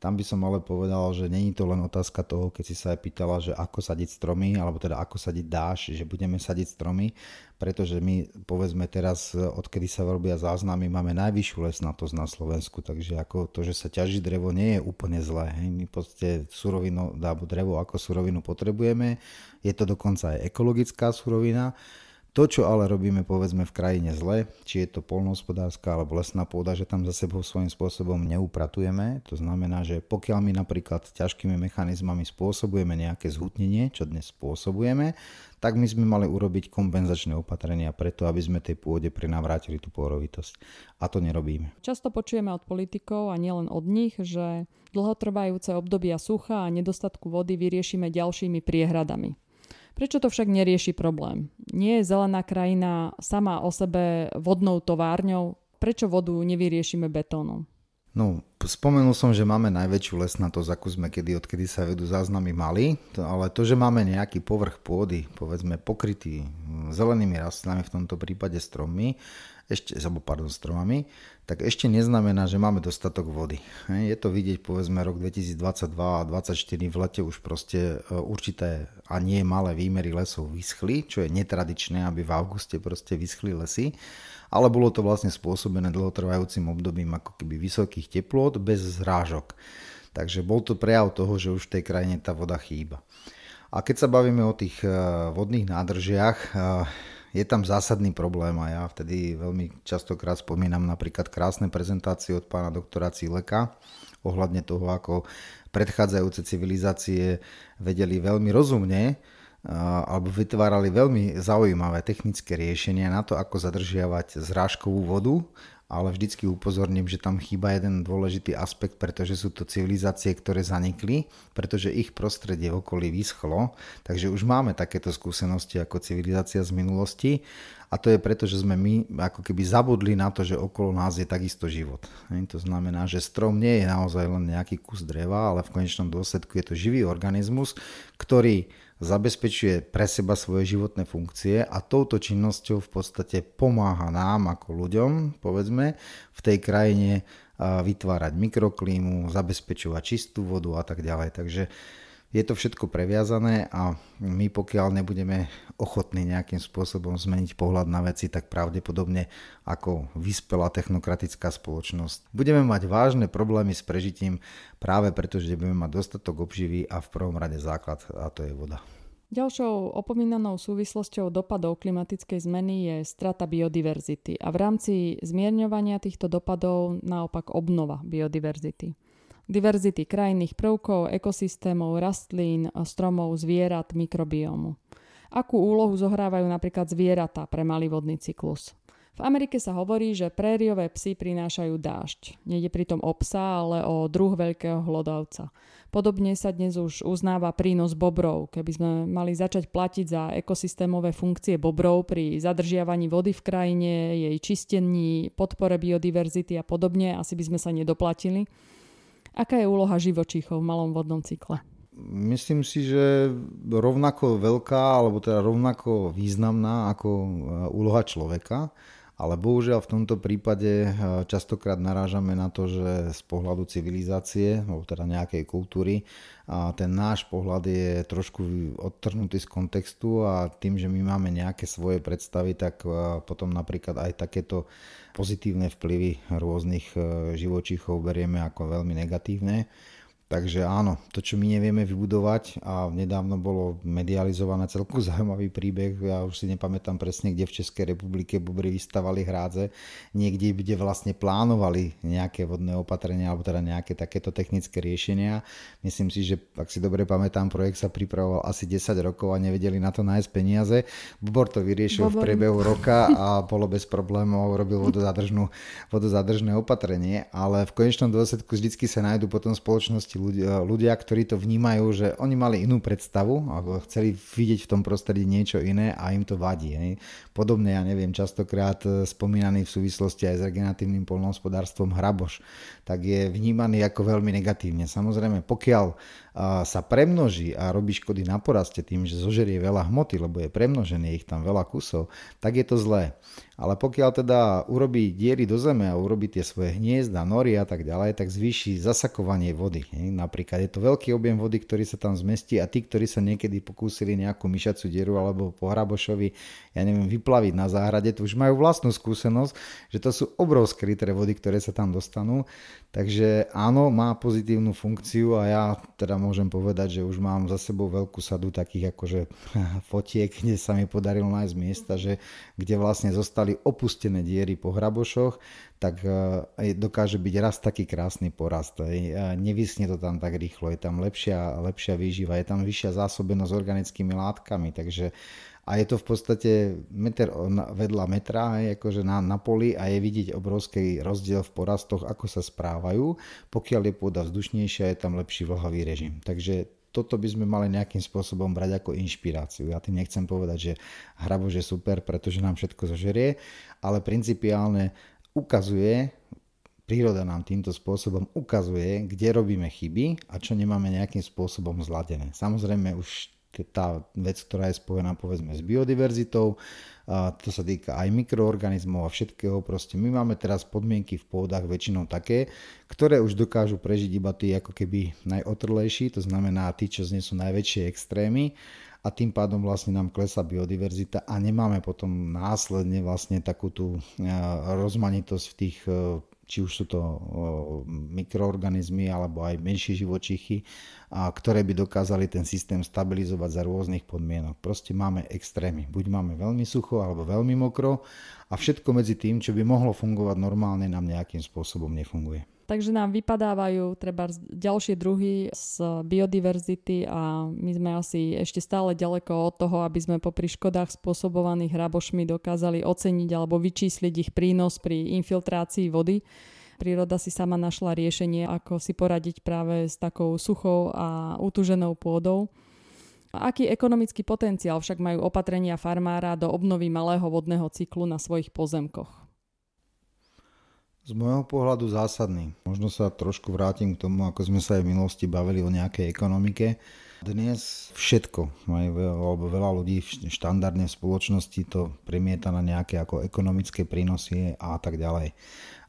Tam by som ale povedal, že není to len otázka toho, keď si sa aj pýtala, že ako sadiť stromy, alebo teda ako sadiť dáš, že budeme sadiť stromy, pretože my povedzme teraz, odkedy sa robia záznamy, máme najvyššiu lesnatosť na Slovensku, takže ako to, že sa ťaží drevo, nie je úplne zlé. My proste surovinu, alebo drevo ako surovinu potrebujeme, je to dokonca aj ekologická surovina. To, čo ale robíme povedzme v krajine zle, či je to poľnohospodárska alebo lesná pôda, že tam za sebou svojím spôsobom neupratujeme. To znamená, že pokiaľ my napríklad ťažkými mechanizmami spôsobujeme nejaké zhutnenie, čo dnes spôsobujeme, tak my sme mali urobiť kompenzačné opatrenia preto, aby sme tej pôde prinavrátili tú pôrovitosť. A to nerobíme. Často počujeme od politikov a nielen od nich, že dlhotrvajúce obdobia sucha a nedostatku vody vyriešime ďalšími priehradami. Prečo to však nerieši problém? Nie je zelená krajina sama o sebe vodnou továrňou? Prečo vodu nevyriešime betónom? No, spomenul som, že máme najväčšiu lesnatosť, akú sme odkedy sa vedú záznamy mali, ale to, že máme nejaký povrch pôdy, povedzme pokrytý zelenými rastlinami, v tomto prípade stromami, tak ešte neznamená, že máme dostatok vody. Je to vidieť, povedzme, rok 2022 a 2024 v lete už proste určité a nie malé výmery lesov vyschli, čo je netradičné, aby v auguste proste vyschli lesy, ale bolo to vlastne spôsobené dlhotrvajúcim obdobím ako keby vysokých teplôt bez zrážok. Takže bol to prejav toho, že už v tej krajine tá voda chýba. A keď sa bavíme o tých vodných nádržiach, je tam zásadný problém a ja vtedy veľmi častokrát spomínam napríklad krásne prezentácie od pána doktora Cileka ohľadne toho, ako predchádzajúce civilizácie vedeli veľmi rozumne alebo vytvárali veľmi zaujímavé technické riešenia na to, ako zadržiavať zrážkovú vodu, ale vždycky upozorním, že tam chýba jeden dôležitý aspekt, pretože sú to civilizácie, ktoré zanikli, pretože ich prostredie v okolí vyschlo, takže už máme takéto skúsenosti ako civilizácia z minulosti a to je preto, že sme my ako keby zabudli na to, že okolo nás je takisto život. To znamená, že strom nie je naozaj len nejaký kus dreva, ale v konečnom dôsledku je to živý organizmus, ktorý zabezpečuje pre seba svoje životné funkcie a touto činnosťou v podstate pomáha nám ako ľuďom, povedzme, v tej krajine vytvárať mikroklímu, zabezpečovať čistú vodu a tak ďalej. Takže je to všetko previazané a my pokiaľ nebudeme ochotní nejakým spôsobom zmeniť pohľad na veci, tak pravdepodobne ako vyspelá technokratická spoločnosť budeme mať vážne problémy s prežitím práve preto, že budeme mať dostatok obživy a v prvom rade základ a to je voda. Ďalšou opomínanou súvislosťou dopadov klimatickej zmeny je strata biodiverzity a v rámci zmierňovania týchto dopadov naopak obnova biodiverzity. Diverzity krajinných prvkov, ekosystémov, rastlín, stromov, zvierat, mikrobiómu. Akú úlohu zohrávajú napríklad zvieratá pre malý vodný cyklus? V Amerike sa hovorí, že prériové psy prinášajú dážď. Nejde pritom o psa, ale o druh veľkého hlodavca. Podobne sa dnes už uznáva prínos bobrov. Keby sme mali začať platiť za ekosystémové funkcie bobrov pri zadržiavaní vody v krajine, jej čistení, podpore biodiverzity a podobne, asi by sme sa nedoplatili. Aká je úloha živočíchov v malom vodnom cykle? Myslím si, že rovnako veľká, alebo teda rovnako významná ako úloha človeka, ale bohužiaľ v tomto prípade častokrát narážame na to, že z pohľadu civilizácie, alebo teda nejakej kultúry, ten náš pohľad je trošku odtrhnutý z kontextu a tým, že my máme nejaké svoje predstavy, tak potom napríklad aj takéto pozitívne vplyvy rôznych živočíchov berieme ako veľmi negatívne. Takže áno, to čo my nevieme vybudovať a nedávno bolo medializované celkom zaujímavý príbeh, ja už si nepamätám presne, kde v Českej republike bobry vystavali hrádze, niekde, kde vlastne plánovali nejaké vodné opatrenia alebo teda nejaké takéto technické riešenia. Myslím si, že ak si dobre pamätám, projekt sa pripravoval asi 10 rokov a nevedeli na to nájsť peniaze. Bobor to vyriešil v priebehu roka a bolo bez problémov, robil vodozadržné opatrenie, ale v konečnom dôsledku vždycky sa nájdú potom spoločnosti ľudia, ktorí to vnímajú, že oni mali inú predstavu alebo chceli vidieť v tom prostredí niečo iné a im to vadí. Hej. Podobne, ja neviem, častokrát spomínaný v súvislosti aj s regeneratívnym poľnohospodárstvom hraboš, tak je vnímaný ako veľmi negatívne. Samozrejme, pokiaľ sa premnoží a robí škody na poraste tým, že zožerie veľa hmoty, lebo je premnožený, ich tam veľa kusov, tak je to zlé. Ale pokiaľ teda urobí diery do zeme a urobí tie svoje hniezda, nory a tak ďalej, tak zvýši zasakovanie vody. Napríklad je to veľký objem vody, ktorý sa tam zmestí a tí, ktorí sa niekedy pokúsili nejakú myšaciu dieru alebo po hrabošovi, ja neviem, vyplaviť na záhrade, to už majú vlastnú skúsenosť, že to sú obrovské litre vody, ktoré sa tam dostanú. Takže áno, má pozitívnu funkciu a ja teda môžem povedať, že už mám za sebou veľkú sadu takých akože fotiek, kde sa mi podarilo nájsť miesta, kde vlastne zostali opustené diery po hrabošoch, tak dokáže byť raz taký krásny porast. Nevyschne to tam tak rýchlo, je tam lepšia výživa, je tam vyššia zásobenosť organickými látkami, takže a je to v podstate meter vedľa metra, akože na poli a je vidieť obrovský rozdiel v porastoch, ako sa správajú. Pokiaľ je pôda vzdušnejšia, je tam lepší vlhavý režim. Takže toto by sme mali nejakým spôsobom brať ako inšpiráciu. Ja tým nechcem povedať, že hraboš je super, pretože nám všetko zožerie, ale principiálne ukazuje, príroda nám týmto spôsobom ukazuje, kde robíme chyby a čo nemáme nejakým spôsobom zladené. Samozrejme už tá vec, ktorá je spojená povedzme s biodiverzitou, to sa týka aj mikroorganizmov a všetkého. Proste my máme teraz podmienky v pôdach väčšinou také, ktoré už dokážu prežiť iba tí ako keby najotrlejší, to znamená tí, čo znesú najväčšie extrémy a tým pádom vlastne nám klesá biodiverzita a nemáme potom následne vlastne takú tú rozmanitosť v tých, či už sú to mikroorganizmy alebo aj menšie živočichy, ktoré by dokázali ten systém stabilizovať za rôznych podmienok. Proste máme extrémy. Buď máme veľmi sucho alebo veľmi mokro a všetko medzi tým, čo by mohlo fungovať normálne, nám nejakým spôsobom nefunguje. Takže nám vypadávajú treba ďalšie druhy z biodiverzity a my sme asi ešte stále ďaleko od toho, aby sme popri škodách spôsobovaných hrabošmi dokázali oceniť alebo vyčísliť ich prínos pri infiltrácii vody. Príroda si sama našla riešenie, ako si poradiť práve s takou suchou a utuženou pôdou. Aký ekonomický potenciál však majú opatrenia farmára do obnovy malého vodného cyklu na svojich pozemkoch? Z môjho pohľadu zásadný. Možno sa trošku vrátim k tomu, ako sme sa aj v minulosti bavili o nejakej ekonomike. Dnes všetko, alebo veľa ľudí štandardne v spoločnosti to premieta na nejaké ako ekonomické prínosy a tak ďalej.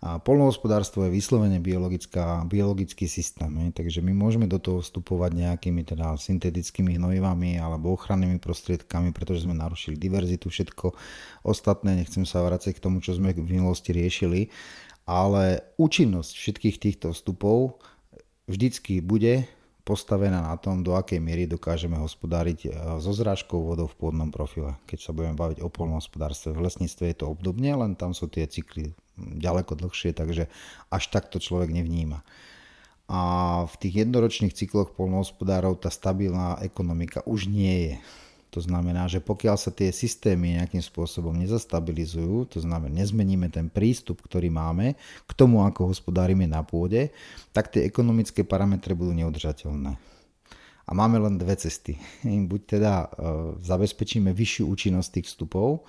A poľnohospodárstvo je vyslovene biologický systém, takže my môžeme do toho vstupovať nejakými teda syntetickými hnojivami alebo ochrannými prostriedkami, pretože sme narušili diverzitu, všetko ostatné, nechcem sa vrácať k tomu, čo sme v minulosti riešili, ale účinnosť všetkých týchto vstupov vždycky bude postavená na tom, do akej miery dokážeme hospodáriť so zrážkou vodou v pôdnom profile. Keď sa budeme baviť o poľnohospodárstve, v lesníctve je to obdobne, len tam sú tie cykly ďaleko dlhšie, takže až takto človek nevníma. A v tých jednoročných cykloch poľnohospodárov tá stabilná ekonomika už nie je. To znamená, že pokiaľ sa tie systémy nejakým spôsobom nezastabilizujú, to znamená, nezmeníme ten prístup, ktorý máme k tomu, ako hospodárime na pôde, tak tie ekonomické parametre budú neudržateľné. A máme len dve cesty. Buď teda zabezpečíme vyššiu účinnosť tých vstupov,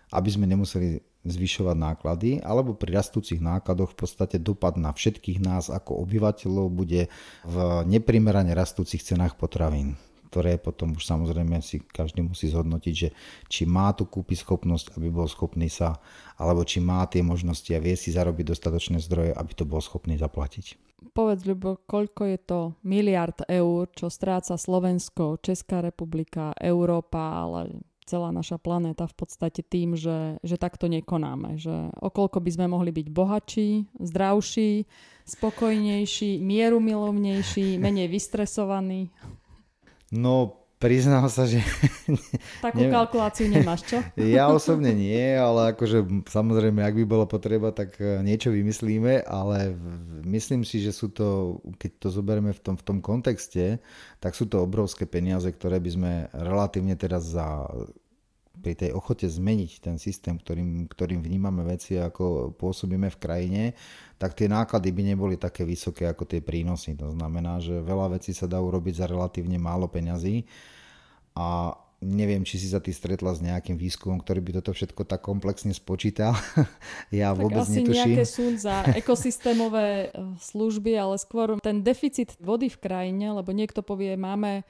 aby sme nemuseli zvyšovať náklady, alebo pri rastúcich nákladoch v podstate dopad na všetkých nás ako obyvateľov bude v neprimerane rastúcich cenách potravín, ktoré potom už samozrejme si každý musí zhodnotiť, že či má tú kúpyschopnosť, aby bol schopný sa, alebo či má tie možnosti a vie si zarobiť dostatočné zdroje, aby to bol schopný zaplatiť. Povedz, Ľubo, koľko je to miliard eur, čo stráca Slovensko, Česká republika, Európa, ale celá naša planéta v podstate tým, že takto nekonáme. Že okoľko by sme mohli byť bohatší, zdravší, spokojnejší, mierumilovnejší, menej vystresovaní. No, priznám sa, že... Takú kalkuláciu nemáš, čo? Ja osobne nie, ale akože samozrejme, ak by bolo potreba, tak niečo vymyslíme, ale myslím si, že sú to, keď to zoberieme v tom kontexte, tak sú to obrovské peniaze, ktoré by sme relatívne teraz pri tej ochote zmeniť ten systém, ktorým vnímame veci, ako pôsobíme v krajine, tak tie náklady by neboli také vysoké ako tie prínosy. To znamená, že veľa vecí sa dá urobiť za relatívne málo peňazí a neviem, či si sa ty stretla s nejakým výskumom, ktorý by toto všetko tak komplexne spočítal. Ja tak vôbec netuším. Tak asi nejaké sú za ekosystémové služby, ale skôr ten deficit vody v krajine, lebo niekto povie, máme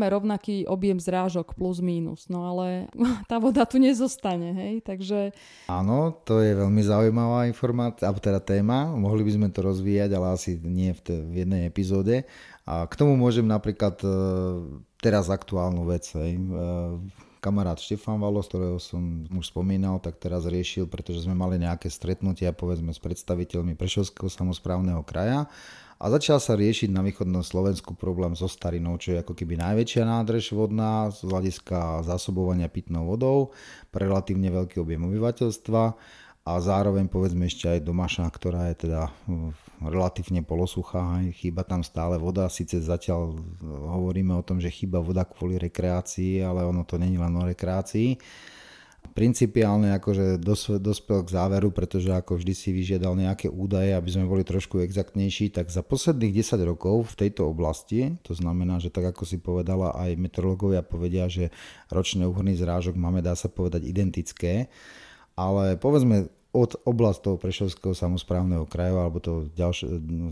rovnaký objem zrážok plus mínus, no ale tá voda tu nezostane, hej, takže... Áno, to je veľmi zaujímavá informácia, alebo teda téma, mohli by sme to rozvíjať, ale asi nie v jednej epizóde. A k tomu môžem napríklad teraz aktuálnu vec, hej. Kamarát Štefan Valo, z ktorého som už spomínal, tak teraz riešil, pretože sme mali nejaké stretnutia, povedzme, s predstaviteľmi Prešovského samosprávneho kraja a začal sa riešiť na východnom Slovensku problém so Starinou, čo je ako keby najväčšia nádrž vodná z hľadiska zásobovania pitnou vodou pre relatívne veľký objem obyvateľstva a zároveň povedzme ešte aj Domaša, ktorá je teda relatívne polosuchá, chýba tam stále voda, síce zatiaľ hovoríme o tom, že chýba voda kvôli rekreácii, ale ono to není len o rekreácii. Principiálne akože dospel k záveru, pretože ako vždy si vyžiadal nejaké údaje, aby sme boli trošku exaktnejší, tak za posledných 10 rokov v tejto oblasti, to znamená, že tak ako si povedala, aj meteorológovia povedia, že ročné úhrny zrážok máme, dá sa povedať, identické, ale povedzme od oblasti toho Prešovského samosprávneho kraju alebo toho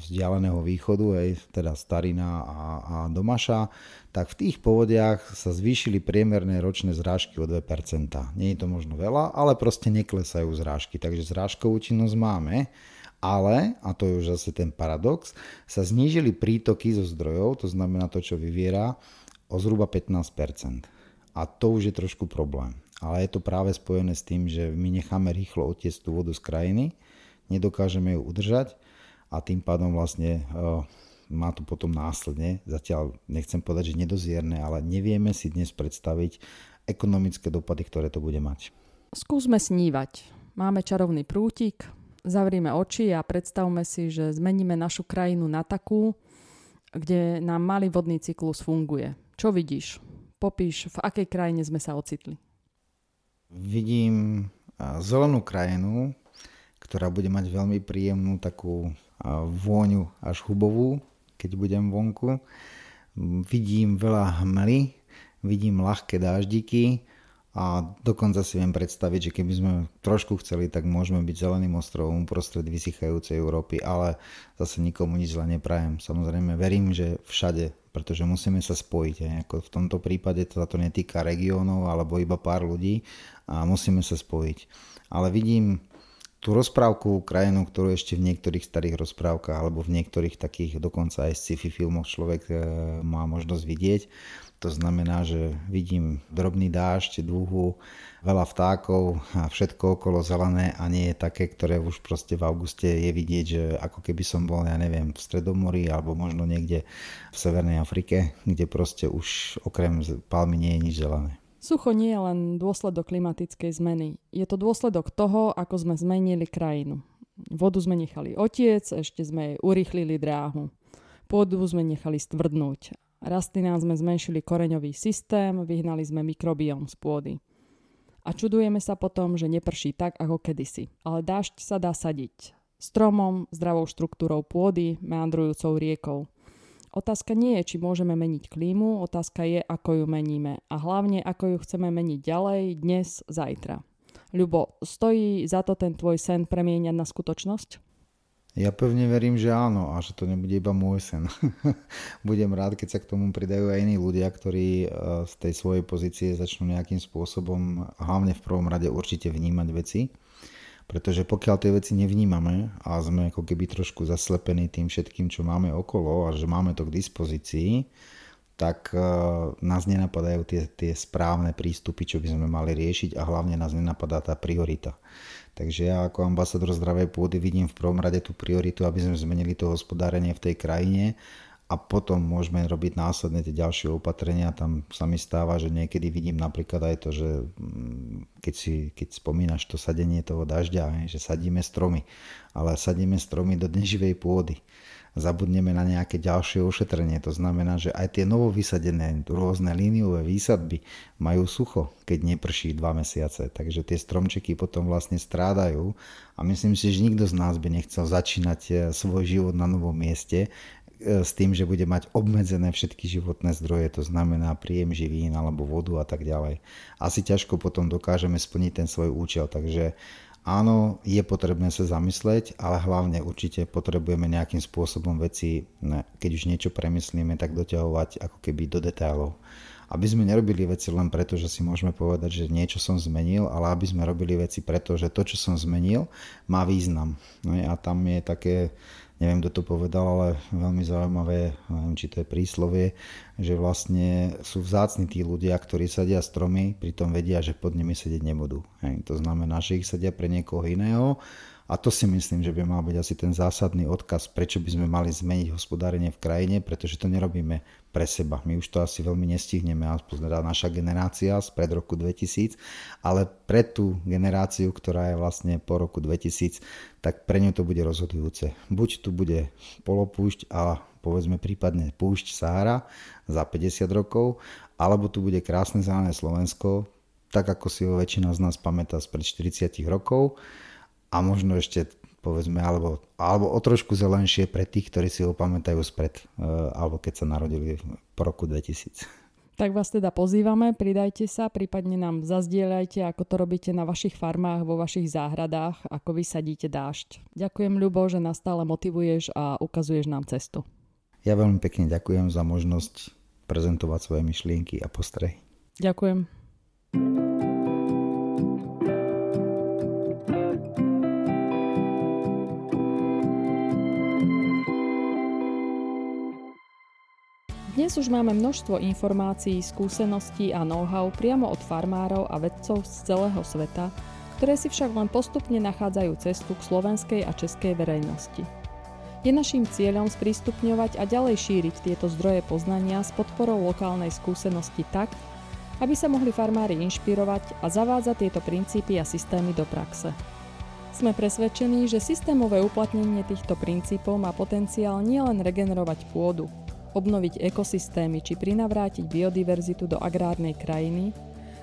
vzdialeného východu, teda Starina a Domaša, tak v tých povodiach sa zvýšili priemerné ročné zrážky o 2%. Nie je to možno veľa, ale proste neklesajú zrážky, takže zrážkovú činnosť máme, ale, a to je už zase ten paradox, sa znížili prítoky zo zdrojov, to znamená to, čo vyviera, o zhruba 15%. A to už je trošku problém. Ale je to práve spojené s tým, že my necháme rýchlo otiecť tú vodu z krajiny, nedokážeme ju udržať a tým pádom vlastne má to potom následne, zatiaľ nechcem povedať, že nedozierne, ale nevieme si dnes predstaviť ekonomické dopady, ktoré to bude mať. Skúsme snívať. Máme čarovný prútik, zavrime oči a predstavme si, že zmeníme našu krajinu na takú, kde nám malý vodný cyklus funguje. Čo vidíš? Popíš, v akej krajine sme sa ocitli. Vidím zelenú krajinu, ktorá bude mať veľmi príjemnú takú vôňu až hubovú, keď budem vonku. Vidím veľa hmly, vidím ľahké dáždiky a dokonca si viem predstaviť, že keby sme trošku chceli, tak môžeme byť zeleným ostrovom uprostred vysychajúcej Európy, ale zase nikomu nič zle neprajem. Samozrejme verím, že všade, pretože musíme sa spojiť. Ako v tomto prípade sa to netýka regiónov alebo iba pár ľudí a musíme sa spojiť. Ale vidím tú rozprávkovú krajinu, ktorú ešte v niektorých starých rozprávkach alebo v niektorých takých dokonca aj sci-fi filmoch človek má možnosť vidieť. To znamená, že vidím drobný dážď, dúhu, veľa vtákov a všetko okolo zelené a nie je také, ktoré už proste v auguste je vidieť, že ako keby som bol, ja neviem, v Stredomorí alebo možno niekde v Severnej Afrike, kde proste už okrem palmy nie je nič zelené. Sucho nie je len dôsledok klimatickej zmeny. Je to dôsledok toho, ako sme zmenili krajinu. Vodu sme nechali otiec, ešte sme jej urýchlili dráhu. Pôdu sme nechali stvrdnúť. Rastlinám sme zmenšili koreňový systém, vyhnali sme mikrobióm z pôdy. A čudujeme sa potom, že neprší tak, ako kedysi. Ale dážď sa dá sadiť. Stromom, zdravou štruktúrou pôdy, meandrujúcou riekou. Otázka nie je, či môžeme meniť klímu, otázka je, ako ju meníme. A hlavne, ako ju chceme meniť ďalej, dnes, zajtra. Ľubo, stojí za to ten tvoj sen premieňať na skutočnosť? Ja pevne verím, že áno a že to nebude iba môj sen. Budem rád, keď sa k tomu pridajú aj iní ľudia, ktorí z tej svojej pozície začnú nejakým spôsobom, hlavne v prvom rade určite vnímať veci. Pretože pokiaľ tie veci nevnímame a sme ako keby trošku zaslepení tým všetkým, čo máme okolo a že máme to k dispozícii, tak nás nenapadajú tie správne prístupy, čo by sme mali riešiť a hlavne nás nenapadá tá priorita. Takže ja ako ambasador zdravej pôdy vidím v prvom rade tú prioritu, aby sme zmenili to hospodárenie v tej krajine a potom môžeme robiť následne tie ďalšie opatrenia. Tam sa mi stáva, že niekedy vidím napríklad aj to, že keď spomínaš to sadenie toho dažďa, že sadíme stromy, ale sadíme stromy do neživej pôdy. Zabudneme na nejaké ďalšie ošetrenie. To znamená, že aj tie novovysadené rôzne líniové výsadby majú sucho, keď neprší 2 mesiace. Takže tie stromčeky potom vlastne strádajú a myslím si, že nikto z nás by nechcel začínať svoj život na novom mieste s tým, že bude mať obmedzené všetky životné zdroje, to znamená príjem živín alebo vodu a tak ďalej. Asi ťažko potom dokážeme splniť ten svoj účel, takže áno, je potrebné sa zamyslieť, ale hlavne určite potrebujeme nejakým spôsobom veci, keď už niečo premyslíme, tak doťahovať ako keby do detailov. Aby sme nerobili veci len preto, že si môžeme povedať, že niečo som zmenil, ale aby sme robili veci preto, že to, čo som zmenil, má význam. No a tam je také, neviem, kto to povedal, ale veľmi zaujímavé, neviem, či to je príslovie, že vlastne sú vzácni tí ľudia, ktorí sadia stromy, pritom vedia, že pod nimi sedieť nebudú. To znamená, že ich sadia pre niekoho iného a to si myslím, že by mal byť asi ten zásadný odkaz, prečo by sme mali zmeniť hospodárenie v krajine, pretože to nerobíme pre seba. My už to asi veľmi nestihneme, aspoň naša generácia spred roku 2000, ale pre tú generáciu, ktorá je vlastne po roku 2000, tak pre ňu to bude rozhodujúce. Buď tu bude polopúšť a povedzme prípadne púšť Sahara za 50 rokov, alebo tu bude krásne zelené Slovensko, tak ako si ho väčšina z nás pamätá spred 40 rokov a možno ešte povedzme, alebo o trošku zelenšie pre tých, ktorí si ho pamätajú spred, alebo keď sa narodili po roku 2000. Tak vás teda pozývame, pridajte sa, prípadne nám zazdieľajte, ako to robíte na vašich farmách, vo vašich záhradách, ako vysadíte dážď. Ďakujem, Ľubo, že nás stále motivuješ a ukazuješ nám cestu. Ja veľmi pekne ďakujem za možnosť prezentovať svoje myšlienky a postrehy. Ďakujem. Dnes už máme množstvo informácií, skúseností a know-how priamo od farmárov a vedcov z celého sveta, ktoré si však len postupne nachádzajú cestu k slovenskej a českej verejnosti. Je naším cieľom sprístupňovať a ďalej šíriť tieto zdroje poznania s podporou lokálnej skúsenosti tak, aby sa mohli farmári inšpirovať a zavádzať tieto princípy a systémy do praxe. Sme presvedčení, že systémové uplatnenie týchto princípov má potenciál nielen regenerovať pôdu, obnoviť ekosystémy či prinavrátiť biodiverzitu do agrárnej krajiny,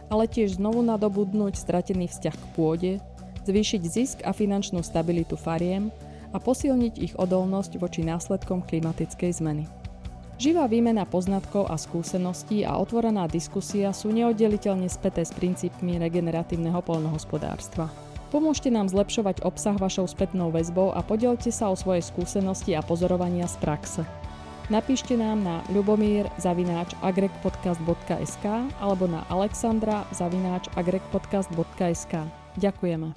ale tiež znovu nadobudnúť stratený vzťah k pôde, zvýšiť zisk a finančnú stabilitu fariem a posilniť ich odolnosť voči následkom klimatickej zmeny. Živá výmena poznatkov a skúseností a otvorená diskusia sú neoddeliteľne späté s princípmi regeneratívneho poľnohospodárstva. Pomôžte nám zlepšovať obsah vašou spätnou väzbou a podielte sa o svoje skúsenosti a pozorovania z praxe. Napíšte nám na lubomír@agrekpodcast.sk alebo na alexandra@agrekpodcast.sk. Ďakujeme.